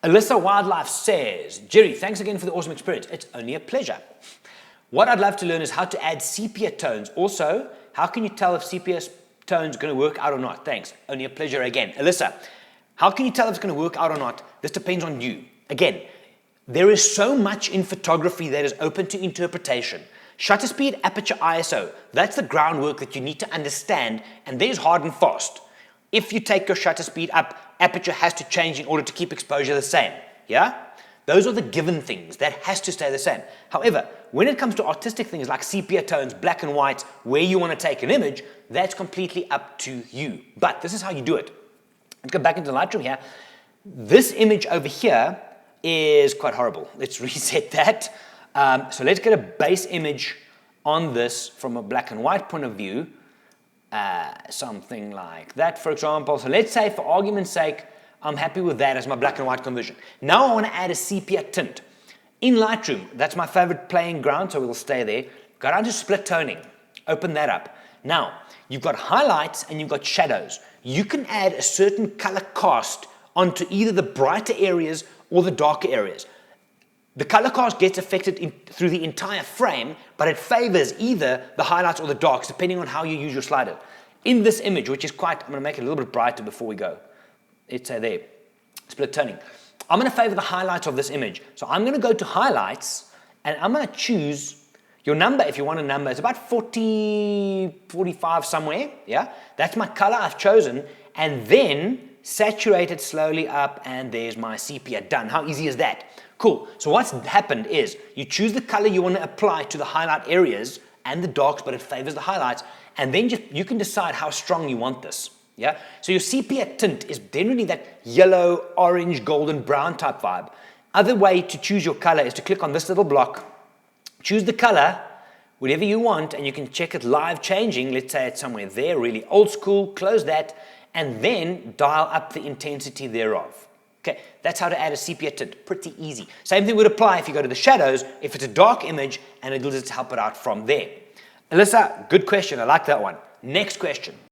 Alyssa Wildlife says, Gerry, thanks again for the awesome experience. It's only a pleasure. What I'd love to learn is how to add sepia tones. Also, how can you tell if sepia tones are going to work out or not? Thanks. Only a pleasure again. Alyssa, how can you tell if it's going to work out or not? This depends on you. Again, there is so much in photography that is open to interpretation. Shutter speed, aperture, ISO, that's the groundwork that you need to understand, and there's hard and fast. If you take your shutter speed up, aperture has to change in order to keep exposure the same, yeah? Those are the given things, that has to stay the same. However, when it comes to artistic things like sepia tones, black and white, where you want to take an image, that's completely up to you. But this is how you do it. Let's go back into Lightroom here. This image over here is quite horrible. Let's reset that. So let's get a base image on this from a black and white point of view. Something like that, for example. So let's say, for argument's sake, I'm happy with that as my black and white conversion. Now I want to add a sepia tint. In Lightroom, that's my favorite playing ground, so we'll stay there. Go down to split toning. Open that up. Now, you've got highlights and you've got shadows. You can add a certain color cast onto either the brighter areas or the darker areas. The color cast gets affected through the entire frame, but it favors either the highlights or the darks, depending on how you use your slider. In this image, which is quite, I'm going to make it a little bit brighter before we go. Let's say there, split toning. I'm going to favor the highlights of this image. So I'm going to go to highlights, and I'm going to choose your number. If you want a number, it's about 40, 45 somewhere, yeah? That's my color I've chosen, and then saturate it slowly up, and there's my sepia done. How easy is that? Cool. So what's happened is you choose the color you want to apply to the highlight areas and the darks, but it favors the highlights, and then you can decide how strong you want this. Yeah. So your sepia tint is generally that yellow, orange, golden, brown type vibe. Other way to choose your color is to click on this little block, choose the color, whatever you want, and you can check it live changing. Let's say it's somewhere there, really old school. Close that, and then dial up the intensity thereof. Okay, that's how to add a sepia tint. Pretty easy. Same thing would apply if you go to the shadows, if it's a dark image, and it'll just help it out from there. Alyssa, good question. I like that one. Next question.